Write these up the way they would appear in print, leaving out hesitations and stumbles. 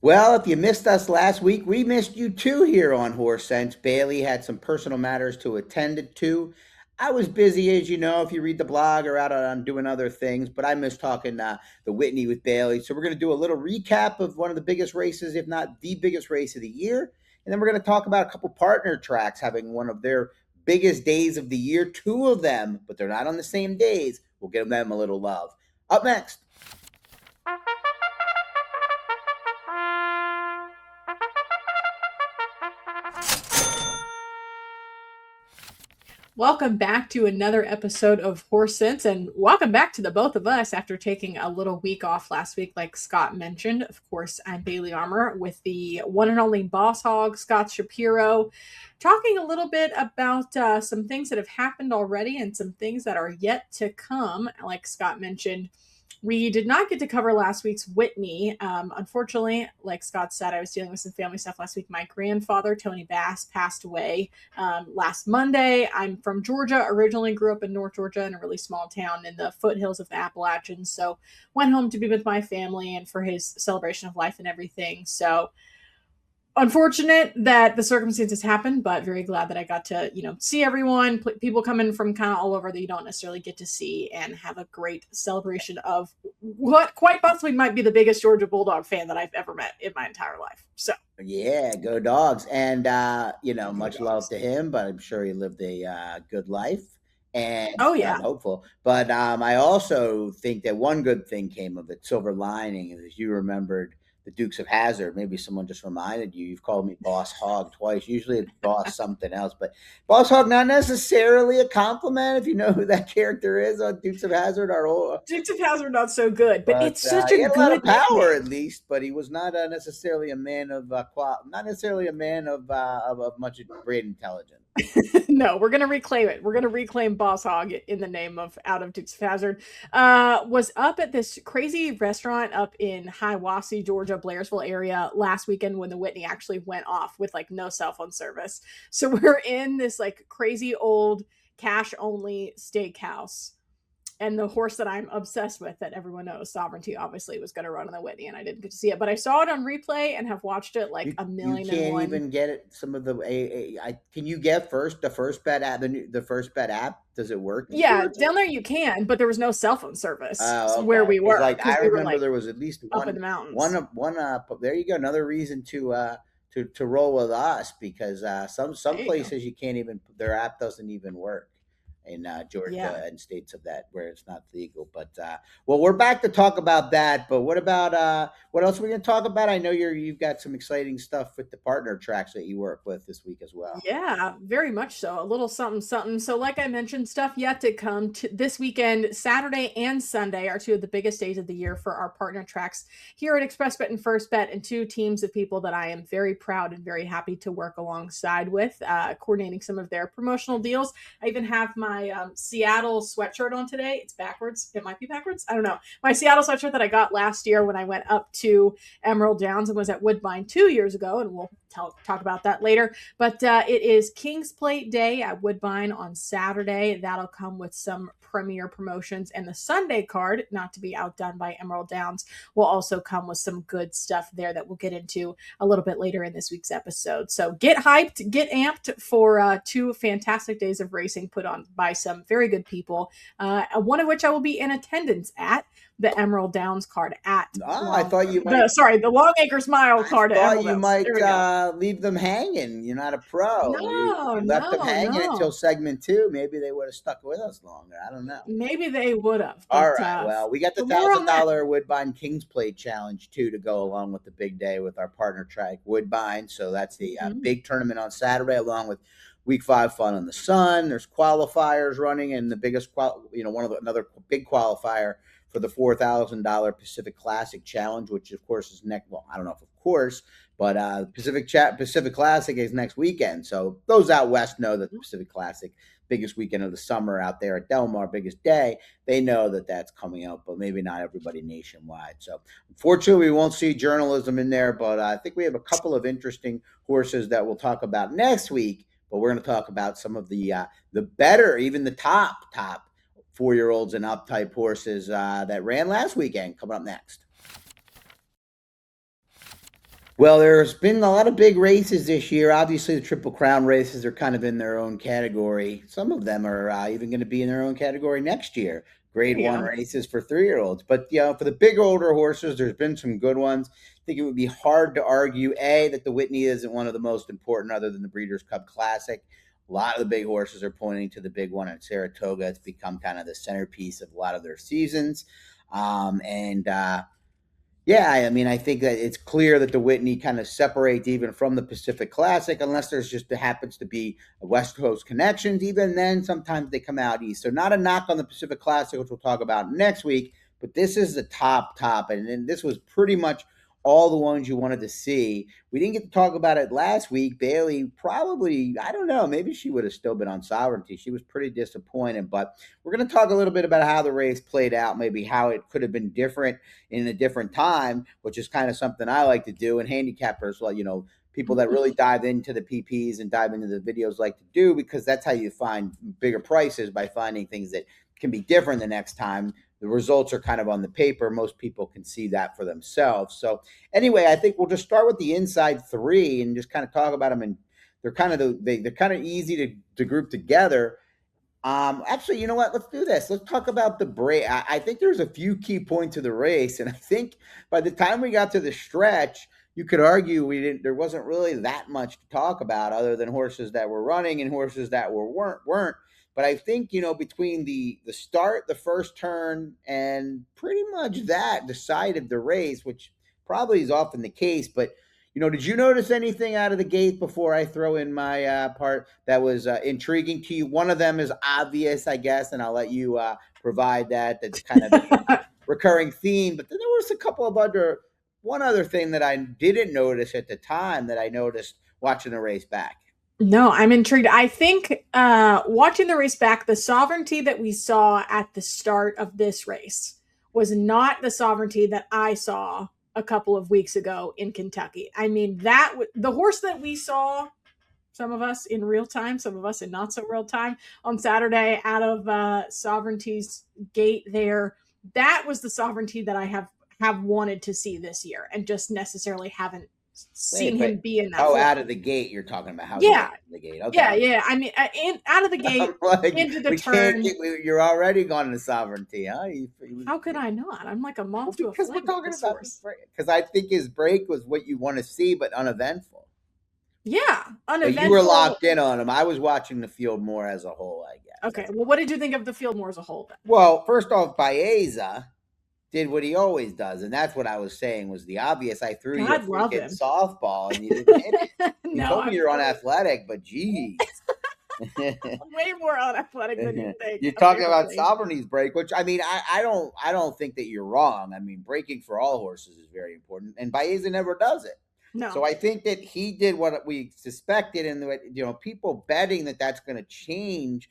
Well, if you missed us last week, we missed you too here on Horse Sense. Bailey had some personal matters to attend to. I was busy, as you know, if you read the blog or out on doing other things, but I missed talking the Whitney with Bailey. So we're going to do a little recap of one of the biggest races, if not the biggest race of the year. And then we're going to talk about a couple partner tracks having one of their biggest days of the year, two of them, but they're not on the same days. We'll give them a little love. Up next. Welcome back to another episode of Horse Sense, and welcome back to the both of us after taking a little week off last week, like Scott mentioned. Of course, I'm Bailey Armour with the one and only boss hog, Scott Shapiro, talking a little bit about some things that have happened already and some things that are yet to come. Like Scott mentioned, we did not get to cover last week's Whitney. Unfortunately, like Scott said, I was dealing with some family stuff last week. My grandfather, Tony Bass, passed away last Monday. I'm from Georgia, originally grew up in North Georgia in a really small town in the foothills of the Appalachians. So went home to be with my family and for his celebration of life and everything. So unfortunate that the circumstances happened, but very glad that I got to, see everyone, people coming from kind of all over that you don't necessarily get to see, and have a great celebration of what quite possibly might be the biggest Georgia Bulldog fan that I've ever met in my entire life. So Yeah, go dogs. And, much love to him, but I'm sure he lived a good life. And oh I'm yeah. hopeful. But I also think that one good thing came of it, silver lining, is you remembered the Dukes of Hazzard. Maybe someone just reminded you. You've called me Boss Hog twice. Usually it's Boss something else, but Boss Hog, not necessarily a compliment if you know who that character is on Dukes of Hazzard. Our old, Dukes of Hazzard not so good, but but it's such he a had a lot of good power, nickname. at least. But he was not necessarily a man of not necessarily a man of much great intelligence. No, we're gonna reclaim it. We're gonna reclaim Boss Hog in the name of out of Dukes of Hazzard. Was up at this crazy restaurant up in Hiawassee, Georgia, Blairsville area last weekend when the Whitney actually went off with like no cell phone service. So we're in this like crazy old cash only steakhouse, and the horse that I'm obsessed with, that everyone knows, Sovereignty, obviously was going to run on the Whitney, and I didn't get to see it, but I saw it on replay and have watched it like a You million and can't one. even get it. Some of the can you get the first bet app, the first bet app? Does it work in Yeah, Georgia? down there you can, but there was no cell phone service Oh, where okay. we Because were because I we were remember like there was at least up in the mountains. one. There you go. Another reason to roll with us, because some There you go. places you can't even, their app doesn't even work in Yeah. Georgia and states of that where it's not legal. But well, we're back to talk about that. But what about what else are we going to talk about? I know you've got some exciting stuff with the partner tracks that you work with this week as well. Yeah, very much so. A little something, something. So, like I mentioned, stuff yet to come this weekend. Saturday and Sunday are two of the biggest days of the year for our partner tracks here at Xpressbet and First Bet, and two teams of people that I am very proud and very happy to work alongside with, coordinating some of their promotional deals. I even have my Seattle sweatshirt on today. It's backwards. It might be backwards. I don't know. My Seattle sweatshirt that I got last year when I went up to Emerald Downs and was at Woodbine 2 years ago, and we'll talk about that later. But it is King's Plate Day at Woodbine on Saturday. That'll come with some premier promotions. And the Sunday card, not to be outdone by Emerald Downs, will also come with some good stuff there that we'll get into a little bit later in this week's episode. So get hyped, get amped for two fantastic days of racing put on by some very good people, one of which I will be in attendance at. The Emerald Downs card at Oh, I thought you might. the Longacres Mile I card at thought Emerald you Downs. might There we go. leave them hanging. You're not a pro. No, You left them no, hanging until no. segment two. Maybe they would have stuck with us longer. I don't know. Maybe they would have, All but right. Well, we got the for more on that. Woodbine Kings Plate Challenge too to go along with the big day with our partner track Woodbine. So that's the Mhm. big tournament on Saturday, along with Week 5 fun on the Sun. There's qualifiers running, and the biggest another big qualifier for the $4,000 Pacific Classic Challenge, which of course is next. Well, I don't know if of course, but Pacific Classic is next weekend. So those out west know that the Pacific Classic, biggest weekend of the summer out there at Del Mar, biggest day. They know that that's coming up, but maybe not everybody nationwide. So unfortunately, we won't see journalism in there, but I think we have a couple of interesting horses that we'll talk about next week. But we're going to talk about some of the better, even the top 4-year-olds and up type horses that ran last weekend. Coming up next. Well, there's been a lot of big races this year. Obviously, the Triple Crown races are kind of in their own category. Some of them are even going to be in their own category next year. There Grade you one go. races for 3-year-olds. But for the big older horses, there's been some good ones. I think it would be hard to argue that the Whitney isn't one of the most important, other than the Breeders' Cup Classic. A lot of the big horses are pointing to the big one at Saratoga. It's become kind of the centerpiece of a lot of their seasons. And Yeah, I mean, I think that it's clear that the Whitney kind of separates even from the Pacific Classic, unless there's just there happens to be a West Coast connections. Even then, sometimes they come out east. So, not a knock on the Pacific Classic, which we'll talk about next week, but this is the top, and this was pretty much all the ones you wanted to see. We didn't get to talk about it last week. Bailey probably, I don't know, maybe she would have still been on Sovereignty. She was pretty disappointed, but we're going to talk a little bit about how the race played out, maybe how it could have been different in a different time, which is kind of something I like to do. And handicappers, well, people that really dive into the PPs and dive into the videos like to do, because that's how you find bigger prices, by finding things that can be different the next time. The results are kind of on the paper. Most people can see that for themselves. So anyway, I think we'll just start with the inside three and just kind of talk about them. And they're kind of they're kind of easy to group together. Actually, you know what? Let's do this. Let's talk about the break. I think there's a few key points of the race, and I think by the time we got to the stretch, you could argue we didn't. There wasn't really that much to talk about, other than horses that were running and horses that weren't. But I think between the start, the first turn, and pretty much that decided the race, which probably is often the case. But did you notice anything out of the gate before I throw in my part that was intriguing to you? One of them is obvious, I guess, and I'll let you provide that. That's kind of the recurring theme. But then there was a couple of one other thing that I didn't notice at the time that I noticed watching the race back. No, I'm intrigued. I think watching the race back, the sovereignty that we saw at the start of this race was not the sovereignty that I saw a couple of weeks ago in Kentucky. I mean, the horse that we saw, some of us in real time, some of us in not so real time, on Saturday out of Sovereignty's gate there, that was the sovereignty that I have wanted to see this year and just necessarily haven't seen Wait, him but be in that form. out of the gate you're talking about? How's he Yeah, out of the gate? Okay. yeah. I mean, out of the I'm gate like, into the we can't turn. get. You're already gone to sovereignty, huh? How could I not? I'm like a Well, moth to a because we're flame with talking this about this horse. break. Because I think his break was what you want to see, but uneventful. Yeah, But you were uneventful. locked in on him. I was watching the field more as a whole, I guess. Okay, well, what did you think of the field more as a whole then? Well, first off, Baeza did what he always does, and that's what I was saying was the obvious. I threw you a God love freaking him. softball, and you didn't hit it. You No, told me I'm you're totally unathletic, but geez. way more unathletic than you think, You're talking about apparently. sovereignty's break, which I mean, I don't think that you're wrong. I mean, breaking for all horses is very important, and Baeza never does it. No. So I think that he did what we suspected, and people betting that that's going to change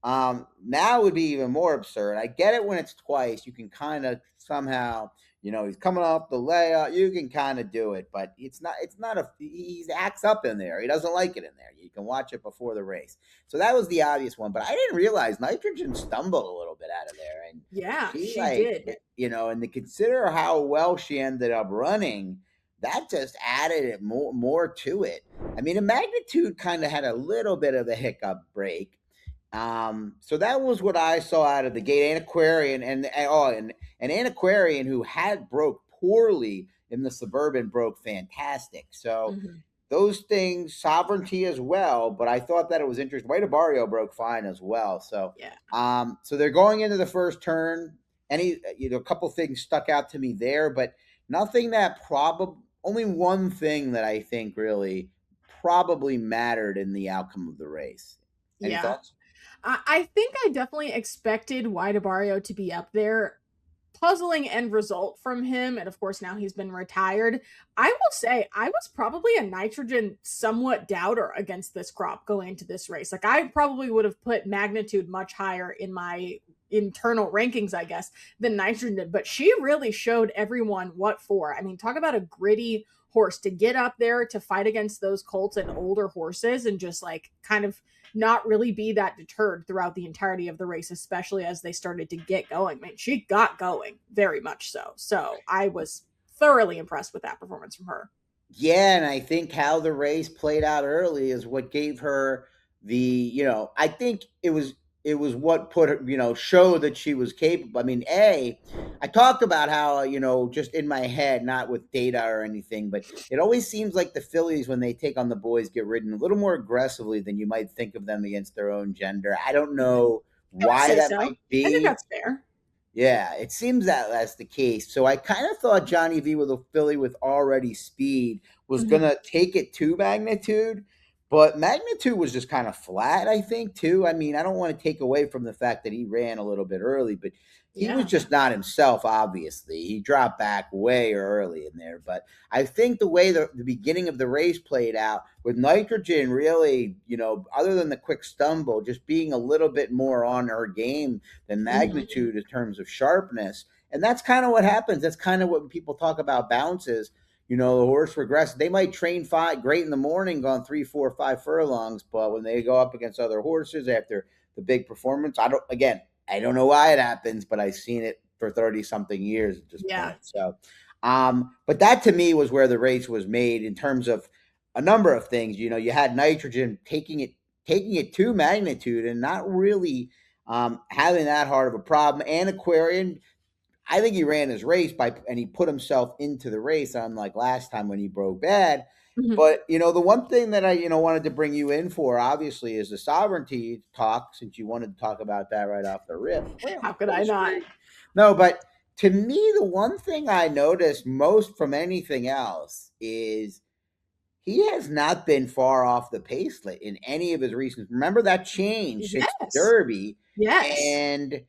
now would be even more absurd. I get it when it's twice. You can kind of somehow, he's coming off the layout. You can kind of do it, but it's not. It's not he acts up in there. He doesn't like it in there. You can watch it before the race. So that was the obvious one. But I didn't realize Nitrogen stumbled a little bit out of there, and Yeah, she she did. and to consider how well she ended up running, that just added it more to it. I mean, a magnitude kind of had a little bit of a hiccup break. So that was what I saw out of the gate. Antiquarian and Antiquarian, who had broke poorly in the Suburban, broke fantastic. So Mhm. those things, sovereignty as well. But I thought that it was interesting. White Barrio broke fine as well. So Yeah. so they're going into the first turn. A couple things stuck out to me there, but nothing that probably only one thing that I think really probably mattered in the outcome of the race. Any Yeah. thoughts? I think I definitely expected Barrio to be up there. Puzzling end result from him, and of course now he's been retired. I will say I was probably a Nitrogen somewhat doubter against this crop going into this race. Like I probably would have put Magnitude much higher in my internal rankings, I guess, than Nitrogen did. But she really showed everyone what for. I mean, talk about a gritty horse to get up there to fight against those colts and older horses and just like kind of not really be that deterred throughout the entirety of the race, especially as they started to get going. I mean, she got going very much so. So I was thoroughly impressed with that performance from her. Yeah, and I think how the race played out early is what gave her the, I think it was what put her, show that she was capable. I mean, I talked about how, just in my head, not with data or anything, but it always seems like the fillies when they take on the boys get ridden a little more aggressively than you might think of them against their own gender. I don't know I would why say that so. might I think be. that's fair. Yeah, it seems that that's the case. So I kind of thought Johnny V with a filly with already speed was Hmm. gonna take it to Magnitude, but Magnitude was just kind of flat, I think, too. I mean, I don't want to take away from the fact that he ran a little bit early, but he was Yeah. just not himself, obviously. He dropped back way early in there. But I think the way the beginning of the race played out with Nitrogen really, other than the quick stumble, just being a little bit more on her game than Hmm. Magnitude in terms of sharpness. And that's kind of what happens. That's kind of what people talk about bounces. The horse regress. They might train five great in the morning, gone 3, 4, 5 furlongs, but when they go up against other horses after the big performance, I don't know why it happens, but I've seen it for 30 something years at this Yeah. point. So, but that to me was where the race was made in terms of a number of things. You had Nitrogen taking it to Magnitude and not really having that hard of a problem. And Aquarian, I think he ran his race and he put himself into the race, unlike last time when he broke bad. Hmm. But the one thing that I wanted to bring you in for, obviously, is the sovereignty talk. Since you wanted to talk about that right off the rip, well, How could full I not? screen. No, but to me, the one thing I noticed most from anything else is he has not been far off the pace in any of his recent. Remember that change since Yes. Derby, Yes. and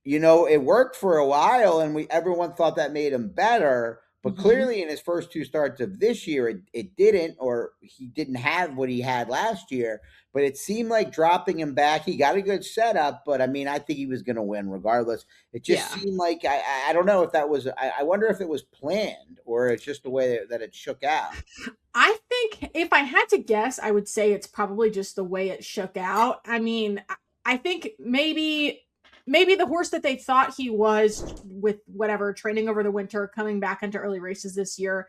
it worked for a while, and everyone thought that made him better. But Hmm. clearly, in his first two starts of this year, it didn't, or he didn't have what he had last year. But it seemed like dropping him back, he got a good setup. But I mean, I think he was going to win regardless. It just Yeah. seemed like I don't know if that was. I wonder if it was planned or it's just the way that it shook out. I think if I had to guess, I would say it's probably just the way it shook out. I mean, I think maybe the horse that they thought he was with whatever training over the winter, coming back into early races this year,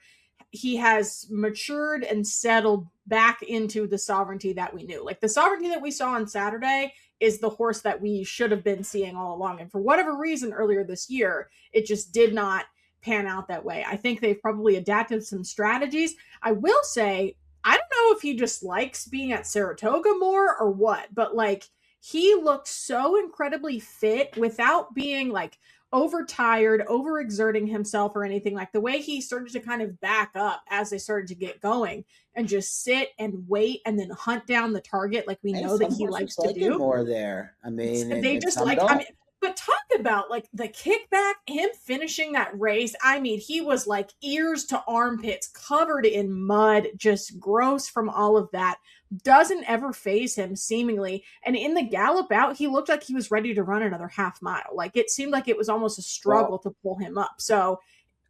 he has matured and settled back into the sovereignty that we knew. Like the sovereignty that we saw on Saturday is the horse that we should have been seeing all along. And for whatever reason earlier this year, it just did not pan out that way. I think they've probably adapted some strategies. I will say, I don't know if he just likes being at Saratoga more or what, but like he looked so incredibly fit without being like overtired, overexerting himself or anything. Like the way he started to kind of back up as they started to get going and just sit and wait and then hunt down the target like we Hey, know that some he horses likes to like it do. more there. I mean, They and just some like, I mean, don't. but talk about like the kickback, him finishing that race. I mean, he was like ears to armpits, covered in mud, just gross from all of that. Doesn't ever phase him, seemingly. And in the gallop out, he looked like he was ready to run another half mile. Like it seemed like it was almost a struggle Well, to pull him up. So,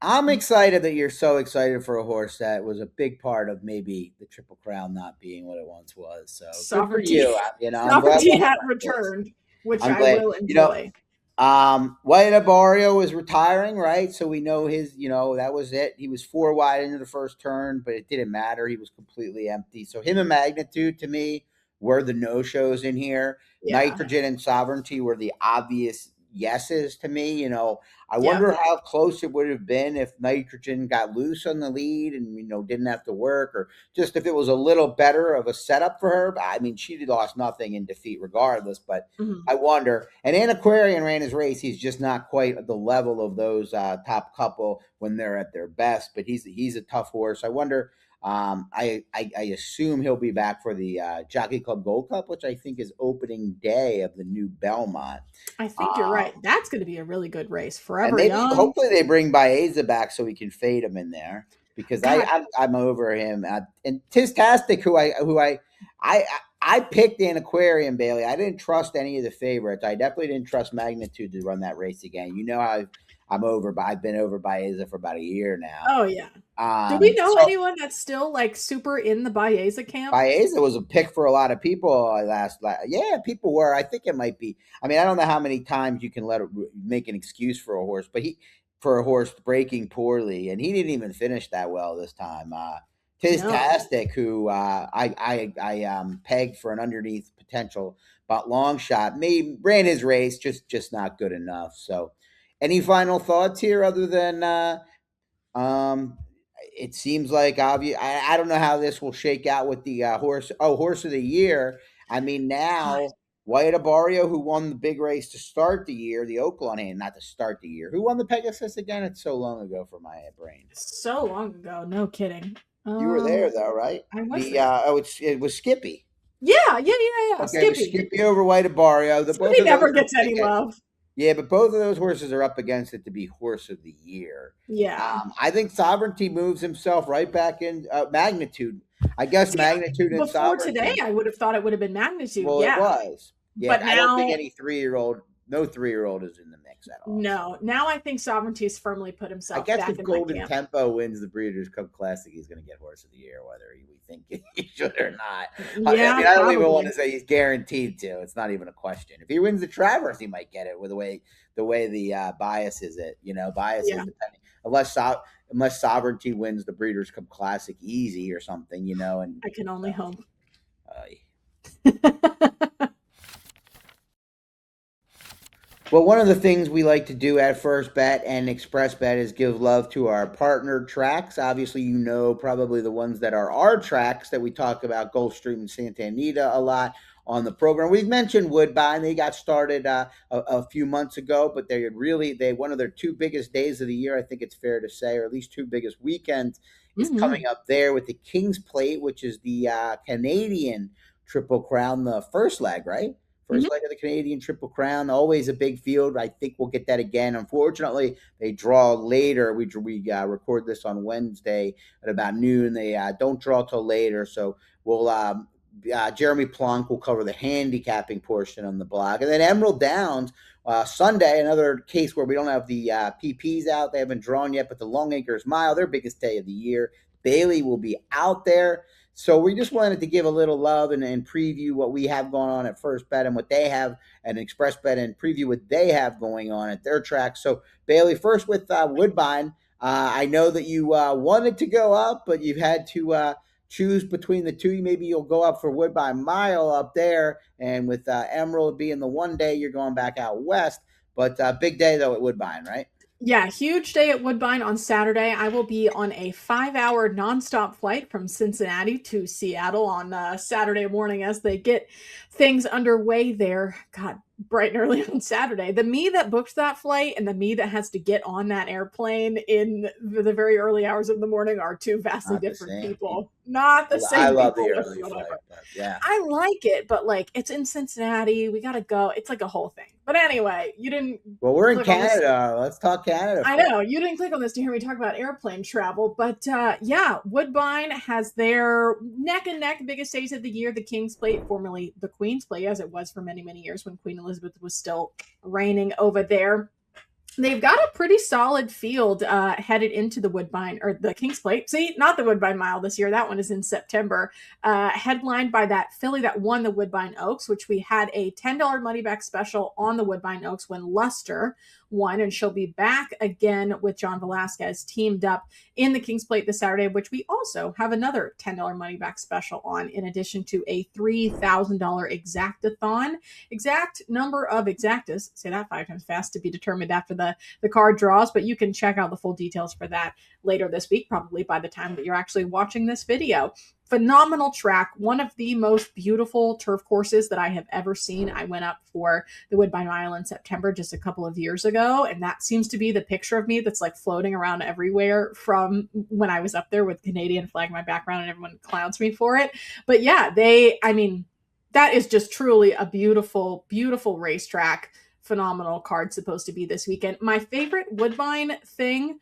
I'm excited that you're so excited for a horse that was a big part of maybe the Triple Crown not being what it once was. So good for sovereignty, you. I'm glad sovereignty one of had my horse. returned, which I'm I glad. will enjoy. White Barrio is retiring, right? So we know that was it. He was 4 wide into the first turn, but it didn't matter. He was completely empty. So him and Magnitude to me were the no shows in here. Yeah. Nitrogen and Sovereignty were the obvious yeses to me. I Yep. wonder how close it would have been if Nitrogen got loose on the lead and didn't have to work, or just if it was a little better of a setup for her. I mean, she lost nothing in defeat regardless, but Mhm. I wonder. And Antiquarian ran his race. He's just not quite at the level of those top couple when they're at their best. But he's a tough horse. I wonder. I assume he'll be back for the Jockey Club Gold Cup, which I think is opening day of the new Belmont. I think you're right. Um, That's going to be a really good race. and Forever maybe Young. hopefully they bring Baeza back so we can fade him in there because God, I'm over him. And Tistastic, I I picked an Aquarium Bailey. I didn't trust any of the favorites. I definitely didn't trust Magnitude to run that race again. You know how I've been over Baeza for about a year now. oh yeah. Do we know So anyone that's still like super in the Baeza camp? Baeza was a pick for a lot of people last. Yeah, people were. I think it might be. I mean, I don't know how many times you can make an excuse for a horse, but for a horse breaking poorly, and he didn't even finish that well this time. No. Tistastic, who I pegged for an underneath potential, but long shot, ran his race, just not good enough. So, any final thoughts here other than um, it seems like obvious. I don't know how this will shake out with the horse of the year. I mean, God, now Wyatt Abario, who won the big race to start the year, the Oaklawn Hand, not to start the year. Who won the Pegasus again? It's so long ago for my brain. so long ago. No kidding. You were there though, right? I was The there. it was Skippy. Yeah. Okay, it was Skippy. Skippy over White Abario. The both Skippy of those never are gets any love. yeah, but both of those horses are up against it to be horse of the year. Yeah. I think Sovereignty moves himself right back in Magnitude. I guess See, Magnitude and before today, Sovereignty. I would have thought it would have been Magnitude. Well, it Yeah. was. Yeah, But I don't think now, any 3-year-old, no 3-year-old is in the mix at all. no. Now I think Sovereignty's firmly put I himself guess back if in my Golden camp. Tempo wins the Breeders' Cup Classic, he's going to get Horse of the Year, whether we think he should or not. Yeah, I don't even want probably. to say he's guaranteed to. It's not even a question. If he wins the Travers, he might get it with the way the bias is. Bias Yeah. is depending unless Sovereignty wins the Breeders' Cup Classic easy or something, and I can only hope. Well, one of the things we like to do at First Bet and Xpressbet is give love to our partner tracks. Obviously, probably the ones that are our tracks that we talk about, Gulfstream and Santa Anita, a lot on the program. We've mentioned Woodbine. They got started a few months ago, but they one of their two biggest days of the year, I think it's fair to say, or at least two biggest weekends, is coming up there with the King's Plate, which is the Canadian Triple Crown, the first leg, right? First leg of the Canadian Triple Crown, always a big field. I think we'll get that again. Unfortunately, they draw later. We record this on Wednesday at about noon. They don't draw till later, so we'll Jeremy Plonk will cover the handicapping portion on the blog, and then Emerald Downs Sunday, another case where we don't have the PPs out. They haven't drawn yet, but the Longacres Mile, their biggest day of the year. Bailey will be out there. So we just wanted to give a little love and preview what we have going on at First Bet and what they have at Xpressbet, and preview what they have going on at their track. So Bailey, first with Woodbine. I know that you wanted to go up, but you've had to choose between the two. Maybe you'll go up for Woodbine Mile up there, and with Emerald being the one day, you're going back out west. But big day though at Woodbine, right? Yeah, huge day at Woodbine on Saturday. I will be on a 5-hour nonstop flight from Cincinnati to Seattle on Saturday morning as they get things underway there. God, bright and early on Saturday. The me that booked that flight and the me that has to get on that airplane in the very early hours of the morning are two vastly different people. Not the same. I love people the early flight. Yeah, I like it, but it's in Cincinnati. We gotta go. It's like a whole thing. But anyway, you didn't. Well, we're in Canada. Let's talk Canada. I know you didn't click on this to hear me talk about airplane travel, but yeah, Woodbine has their neck and neck biggest days of the year. The King's Plate, formerly the Queen's Plate, as it was for many, many years when Queen Elizabeth was still reigning over there. They've got a pretty solid field headed into the Woodbine, or the King's Plate. See, not the Woodbine Mile this year. That one is in September. Headlined by that filly that won the Woodbine Oaks, which we had a $10 money back special on the Woodbine Oaks when Luster won, and she'll be back again with John Velasquez teamed up in the King's Plate this Saturday, which we also have another $10 money back special on, in addition to a $3,000 exactathon. Exact number of exactas, say that 5 times fast, to be determined after the card draws, but you can check out the full details for that later this week, probably by the time that you're actually watching this video. Phenomenal track, one of the most beautiful turf courses that I have ever seen. I went up for the Woodbine Mile in September just a couple of years ago, and that seems to be the picture of me that's floating around everywhere from when I was up there with Canadian flag in my background, and everyone clowns me for it. But yeah, that is just truly a beautiful, beautiful racetrack. Phenomenal card supposed to be this weekend. My favorite Woodbine thing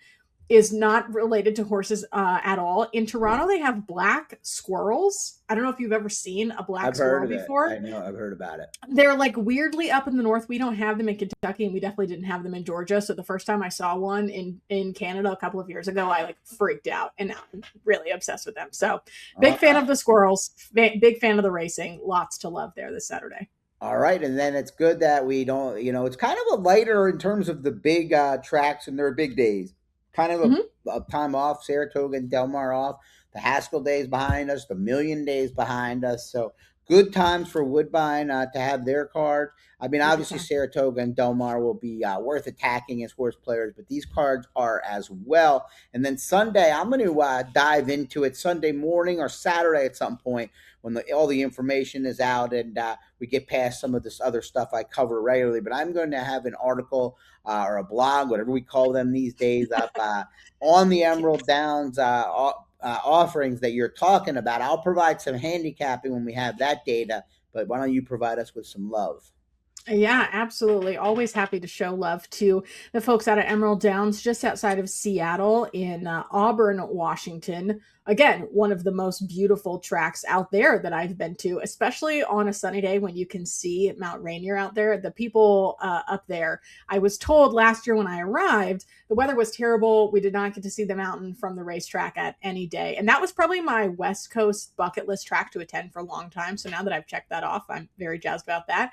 is not related to horses at all. In Toronto, they have black squirrels. I don't know if you've ever seen a black squirrel before. I know, I've heard about it. They're weirdly up in the north. We don't have them in Kentucky, and we definitely didn't have them in Georgia. So the first time I saw one in Canada a couple of years ago, I freaked out, and now I'm really obsessed with them. So big fan of the squirrels, big fan of the racing. Lots to love there this Saturday. All right, and then it's good that we don't, it's kind of a lighter in terms of the big tracks and their big days. Kind of Mhm. a time off. Saratoga and Del Mar off. The Haskell days behind us. The Million days behind us. So good times for Woodbine to have their cards. I mean, Big obviously time. Saratoga and Del Mar will be worth attacking as horse players, but these cards are as well. And then Sunday, I'm going to dive into it Sunday morning or Saturday at some point when all the information is out and we get past some of this other stuff I cover regularly. But I'm going to have an article or a blog, whatever we call them these days, up on the Emerald Downs offerings that you're talking about. I'll provide some handicapping when we have that data, but why don't you provide us with some love? Yeah, absolutely. Always happy to show love to the folks out of Emerald Downs, just outside of Seattle in Auburn, Washington. Again, one of the most beautiful tracks out there that I've been to, especially on a sunny day when you can see Mount Rainier out there. The people up there, I was told last year when I arrived, the weather was terrible. We did not get to see the mountain from the racetrack at any day. And that was probably my West Coast bucket list track to attend for a long time. So now that I've checked that off, I'm very jazzed about that.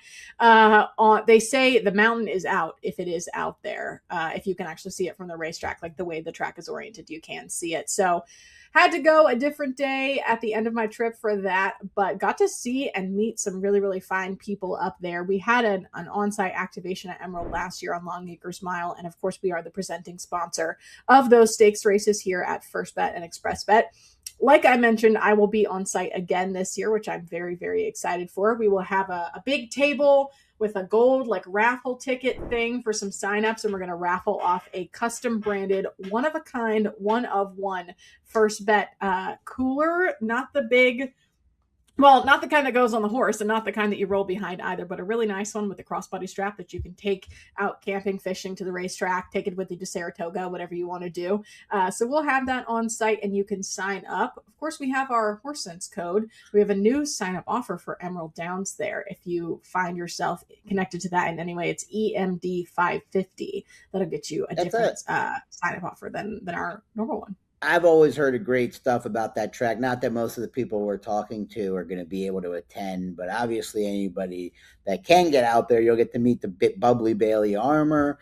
They say the mountain is out if it is out there. If you can actually see it from the racetrack, like the way the track is oriented, you can see it. So had to go a different day at the end of my trip for that, but got to see and meet some really, really fine people up there. We had an on-site activation at Emerald last year on Longacres Mile, and of course we are the presenting sponsor of those stakes races here at Firstbet and Xpressbet. Like I mentioned, I will be on site again this year, which I'm very, very excited for. We will have a big table with a gold like raffle ticket thing for some signups, and we're going to raffle off a custom branded, one of a kind, one of one first bet cooler, not the big, well, not the kind that goes on the horse and not the kind that you roll behind either, but a really nice one with the crossbody strap that you can take out camping, fishing, to the racetrack, take it with you to Saratoga, whatever you want to do. So we'll have that on site and you can sign up. Of course, we have our Horse Sense code. We have a new sign up offer for Emerald Downs there. If you find yourself connected to that in any way, it's EMD 550. That'll get you a That's different it. sign up offer than our normal one. I've always heard great stuff about that track. Not that most of the people we're talking to are going to be able to attend, but obviously anybody that can get out there, you'll get to meet the bit bubbly Bailey Armour,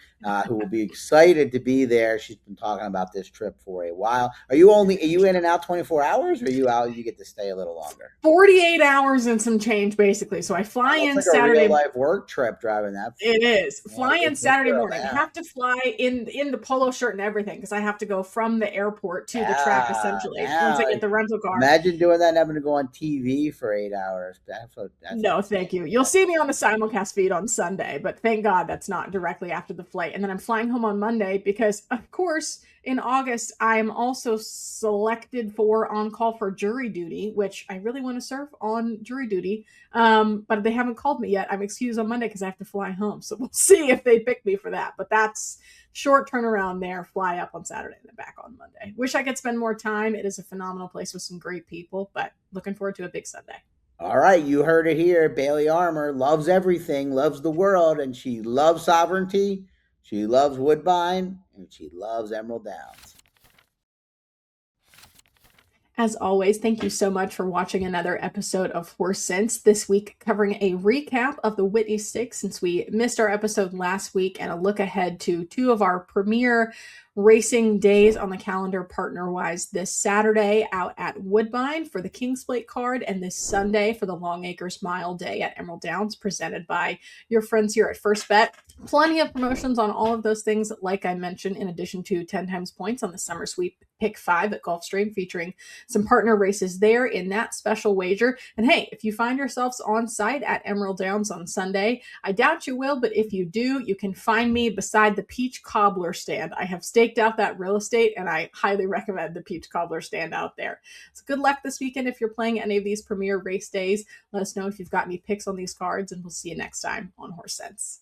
who will be excited to be there. She's been talking about this trip for a while. Are you in and out 24 hours, or are you out? You get to stay a little longer. 48 hours and some change, basically. So I fly That's in like a real Saturday. life work trip driving that. It is. Yeah, Fly in good Saturday girl. morning. Yeah. Have to fly in the polo shirt and everything because I have to go from the airport to the track Yeah, essentially once I yeah. get the rental car. Imagine doing that and having to go on TV for 8 hours. That's No, thank you. You'll see me on the simulcast feed on Sunday, but thank God that's not directly after the flight. And then I'm flying home on Monday because, of course, in August, I'm also selected for on call for jury duty, which I really want to serve on jury duty. But they haven't called me yet. I'm excused on Monday because I have to fly home. So we'll see if they pick me for that. But that's short turnaround there. Fly up on Saturday and then back on Monday. Wish I could spend more time. It is a phenomenal place with some great people, but looking forward to a big Sunday. all right. You heard it here. Bailey Armour loves everything, loves the world, and she loves sovereignty. She loves Woodbine, and she loves Emerald Downs. As always, thank you so much for watching another episode of Horse Sense. This week, covering a recap of the Whitney Stakes since we missed our episode last week, and a look ahead to two of our premier racing days on the calendar partner wise this Saturday out at Woodbine for the King's Plate card, and this Sunday for the Longacres Mile Day at Emerald Downs, presented by your friends here at First Bet. Plenty of promotions on all of those things, like I mentioned, in addition to 10 times points on the Summer Sweep Pick 5 at Gulfstream, featuring some partner races there in that special wager. And hey, if you find yourselves on site at Emerald Downs on Sunday, I doubt you will, but if you do, you can find me beside the Peach Cobbler stand. I have staked out that real estate, and I highly recommend the Peach Cobbler stand out there. So good luck this weekend if you're playing any of these premier race days. Let us know if you've got any picks on these cards, and we'll see you next time on Horse Sense.